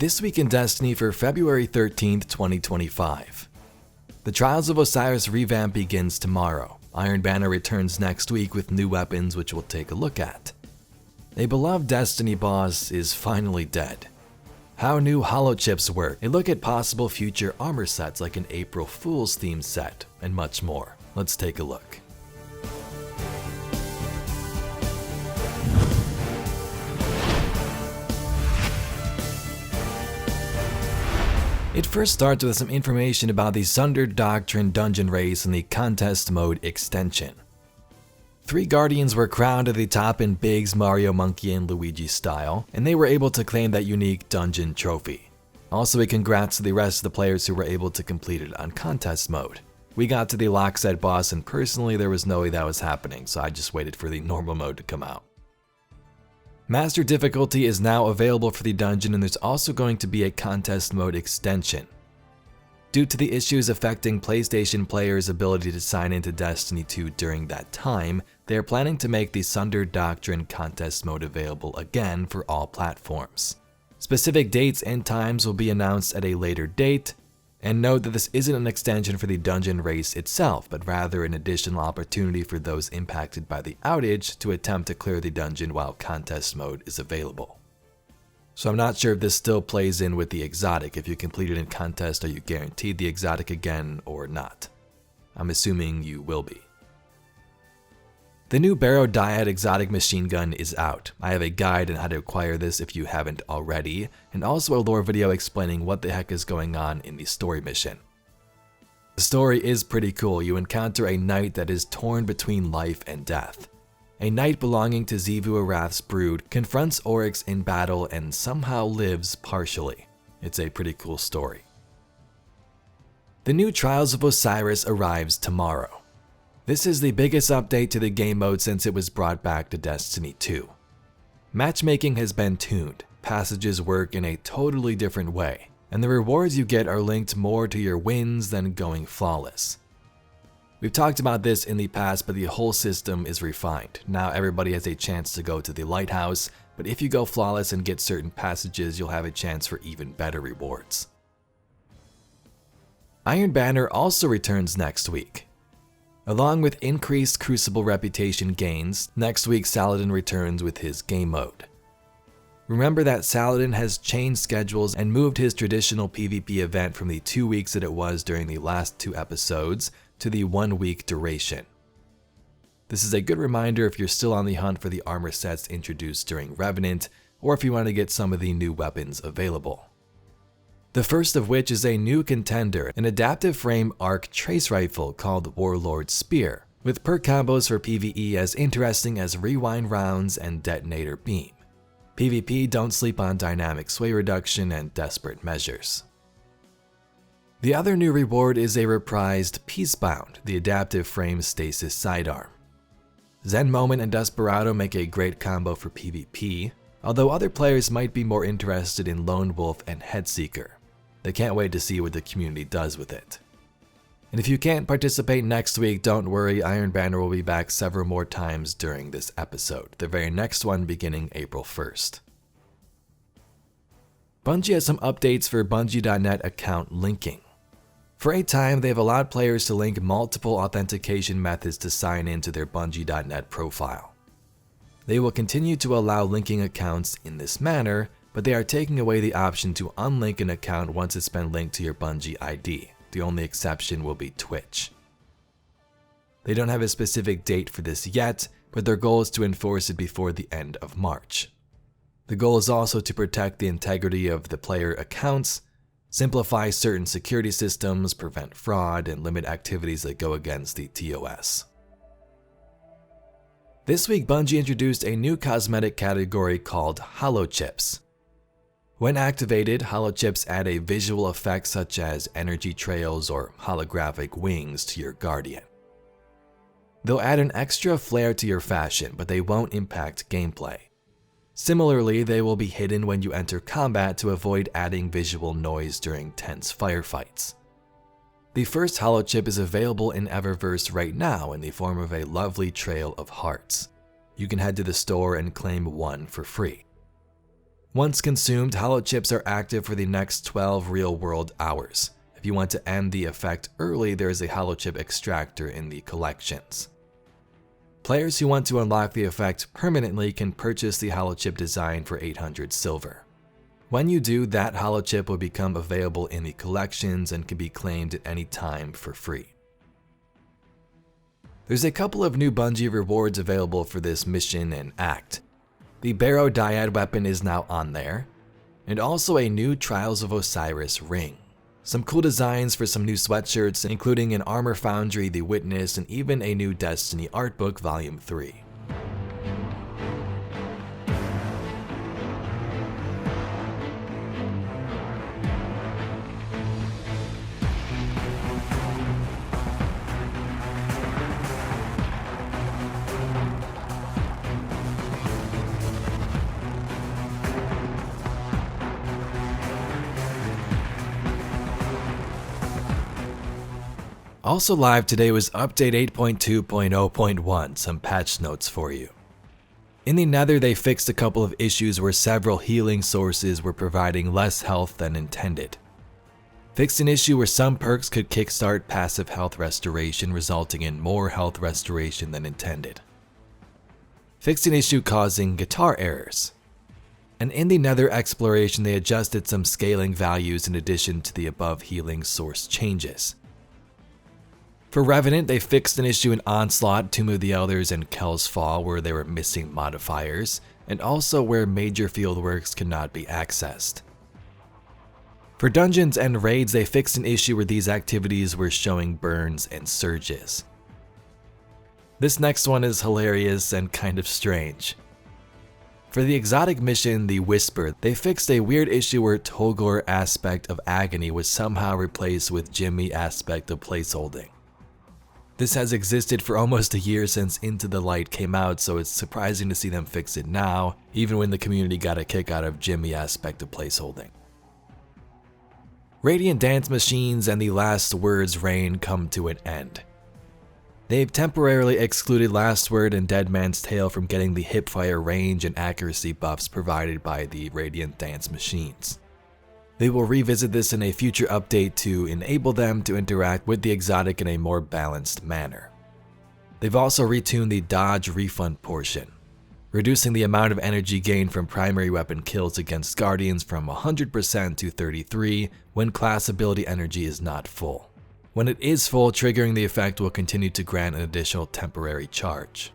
This week in Destiny for February 13th, 2025. The Trials of Osiris Revamp begins tomorrow. Iron Banner returns next week with new weapons, which we'll take a look at. A beloved Destiny boss is finally dead. How new holochips work, a look at possible future armor sets like an April Fool's themed set, and much more. Let's take a look. It first starts with some information about the Sundered Doctrine dungeon race and the contest mode extension. 3 Guardians were crowned at the top in Biggs, Mario, Monkey, and Luigi style, and they were able to claim that unique dungeon trophy. Also a congrats to the rest of the players who were able to complete it on contest mode. We got to the lock set boss and personally there was no way that was happening, so I just waited for the normal mode to come out. Master difficulty is now available for the dungeon, and there's also going to be a contest mode extension. Due to the issues affecting PlayStation players' ability to sign into Destiny 2 during that time, they are planning to make the Sundered Doctrine contest mode available again for all platforms. Specific dates and times will be announced at a later date, and note that this isn't an extension for the dungeon race itself, but rather an additional opportunity for those impacted by the outage to attempt to clear the dungeon while contest mode is available. So I'm not sure if this still plays in with the exotic. If you complete it in contest, are you guaranteed the exotic again or not? I'm assuming you will be. The new Barrow Dyad exotic machine gun is out. I have a guide on how to acquire this if you haven't already, and also a lore video explaining what the heck is going on in the story mission. The story is pretty cool. You encounter a knight that is torn between life and death. A knight belonging to Xivu Arath's brood confronts Oryx in battle and somehow lives partially. It's a pretty cool story. The new Trials of Osiris arrives tomorrow. This is the biggest update to the game mode since it was brought back to Destiny 2. Matchmaking has been tuned, passages work in a totally different way, and the rewards you get are linked more to your wins than going flawless. We've talked about this in the past, but the whole system is refined. Now everybody has a chance to go to the lighthouse, but if you go flawless and get certain passages, you'll have a chance for even better rewards. Iron Banner also returns next week. Along with increased Crucible reputation gains, next week Saladin returns with his game mode. Remember that Saladin has changed schedules and moved his traditional PvP event from the 2 weeks that it was during the last 2 episodes to the 1 week duration. This is a good reminder if you're still on the hunt for the armor sets introduced during Revenant, or if you want to get some of the new weapons available. The first of which is a new contender, an adaptive frame arc trace rifle called Warlord Spear, with perk combos for PvE as interesting as Rewind Rounds and Detonator Beam. PvP, don't sleep on Dynamic Sway Reduction and Desperate Measures. The other new reward is a reprised Peacebound, the adaptive frame stasis sidearm. Zen Moment and Desperado make a great combo for PvP, although other players might be more interested in Lone Wolf and Headseeker. They can't wait to see what the community does with it. And if you can't participate next week, don't worry, Iron Banner will be back several more times during this episode, the very next one beginning April 1st. Bungie has some updates for Bungie.net account linking. For a time, they've allowed players to link multiple authentication methods to sign into their Bungie.net profile. They will continue to allow linking accounts in this manner, but they are taking away the option to unlink an account once it's been linked to your Bungie ID. The only exception will be Twitch. They don't have a specific date for this yet, but their goal is to enforce it before the end of March. The goal is also to protect the integrity of the player accounts, simplify certain security systems, prevent fraud, and limit activities that go against the TOS. This week, Bungie introduced a new cosmetic category called holochips. When activated, holochips add a visual effect such as energy trails or holographic wings to your Guardian. They'll add an extra flair to your fashion, but they won't impact gameplay. Similarly, they will be hidden when you enter combat to avoid adding visual noise during tense firefights. The first holochip is available in Eververse right now in the form of a lovely trail of hearts. You can head to the store and claim one for free. Once consumed, holochips are active for the next 12 real-world hours. If you want to end the effect early, there is a holochip extractor in the collections. Players who want to unlock the effect permanently can purchase the holochip design for 800 silver. When you do, that holochip will become available in the collections and can be claimed at any time for free. There's a couple of new Bungie rewards available for this mission and act. The Barrow Dyad weapon is now on there, and also a new Trials of Osiris ring. Some cool designs for some new sweatshirts, including an Armor Foundry, The Witness, and even a new Destiny art book Volume 3. Also live today was update 8.2.0.1, some patch notes for you. In the Nether, they fixed a couple of issues where several healing sources were providing less health than intended. Fixed an issue where some perks could kickstart passive health restoration, resulting in more health restoration than intended. Fixed an issue causing guitar errors. And in the Nether exploration, they adjusted some scaling values in addition to the above healing source changes. For Revenant, they fixed an issue in Onslaught, Tomb of the Elders, and Kel's Fall where they were missing modifiers, and also where major fieldworks cannot be accessed. For Dungeons and Raids, they fixed an issue where these activities were showing burns and surges. This next one is hilarious and kind of strange. For the exotic mission, The Whisper, they fixed a weird issue where Tolgor aspect of Agony was somehow replaced with Jimmy aspect of placeholding. This has existed for almost a year since Into the Light came out, so it's surprising to see them fix it now, even when the community got a kick out of Jimmy aspect of placeholding. Radiant Dance Machines and the Last Word's reign come to an end. They've temporarily excluded Last Word and Dead Man's Tale from getting the hipfire range and accuracy buffs provided by the Radiant Dance Machines. They will revisit this in a future update to enable them to interact with the exotic in a more balanced manner. They've also retuned the dodge refund portion, reducing the amount of energy gained from primary weapon kills against guardians from 100% to 33% when class ability energy is not full. When it is full, triggering the effect will continue to grant an additional temporary charge.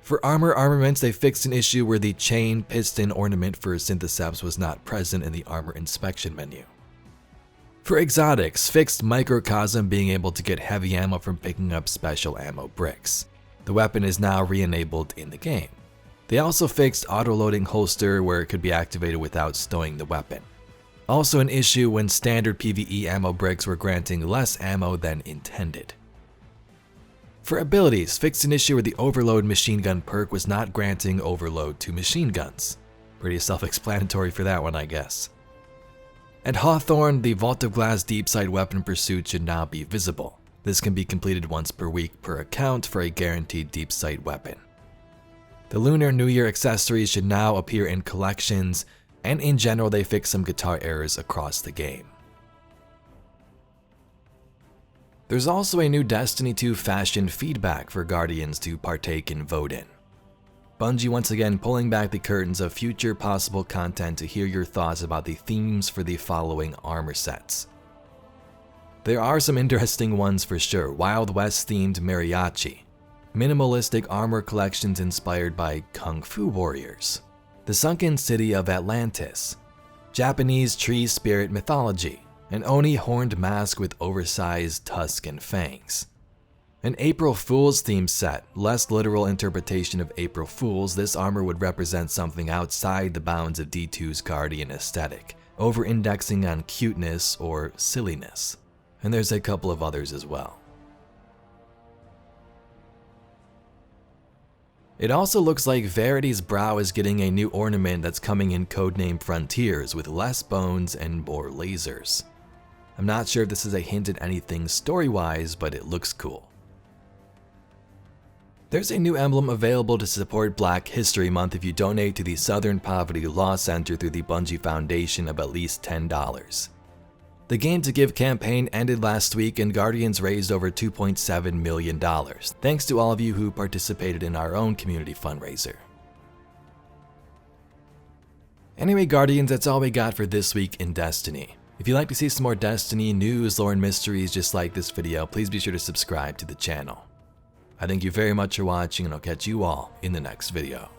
For armaments, they fixed an issue where the chain piston ornament for Syntheseps was not present in the armor inspection menu. For exotics, fixed Microcosm being able to get heavy ammo from picking up special ammo bricks. The weapon is now re-enabled in the game. They also fixed auto-loading holster where it could be activated without stowing the weapon. Also an issue when standard PvE ammo bricks were granting less ammo than intended. For abilities, fixed an issue where the Overload machine gun perk was not granting overload to machine guns. Pretty self-explanatory for that one, I guess. At Hawthorne, the Vault of Glass deep sight weapon pursuit should now be visible. This can be completed once per week per account for a guaranteed deep sight weapon. The Lunar New Year accessories should now appear in collections, and in general they fixed some guitar errors across the game. There's also a new Destiny 2 fashion feedback for Guardians to partake in vote in. Bungie once again pulling back the curtains of future possible content to hear your thoughts about the themes for the following armor sets. There are some interesting ones for sure. Wild West themed mariachi, minimalistic armor collections inspired by Kung Fu warriors, the sunken city of Atlantis, Japanese tree spirit mythology, an Oni horned mask with oversized tusk and fangs. An April Fool's themed set, less literal interpretation of April Fools, this armor would represent something outside the bounds of D2's Guardian aesthetic, over-indexing on cuteness or silliness. And there's a couple of others as well. It also looks like Verity's brow is getting a new ornament that's coming in codename Frontiers with less bones and more lasers. I'm not sure if this is a hint at anything story-wise, but it looks cool. There's a new emblem available to support Black History Month if you donate to the Southern Poverty Law Center through the Bungie Foundation of at least $10. The Game to Give campaign ended last week and Guardians raised over $2.7 million, thanks to all of you who participated in our own community fundraiser. Anyway, Guardians, that's all we got for this week in Destiny. If you'd like to see some more Destiny news, lore, and mysteries just like this video, please be sure to subscribe to the channel. I thank you very much for watching, and I'll catch you all in the next video.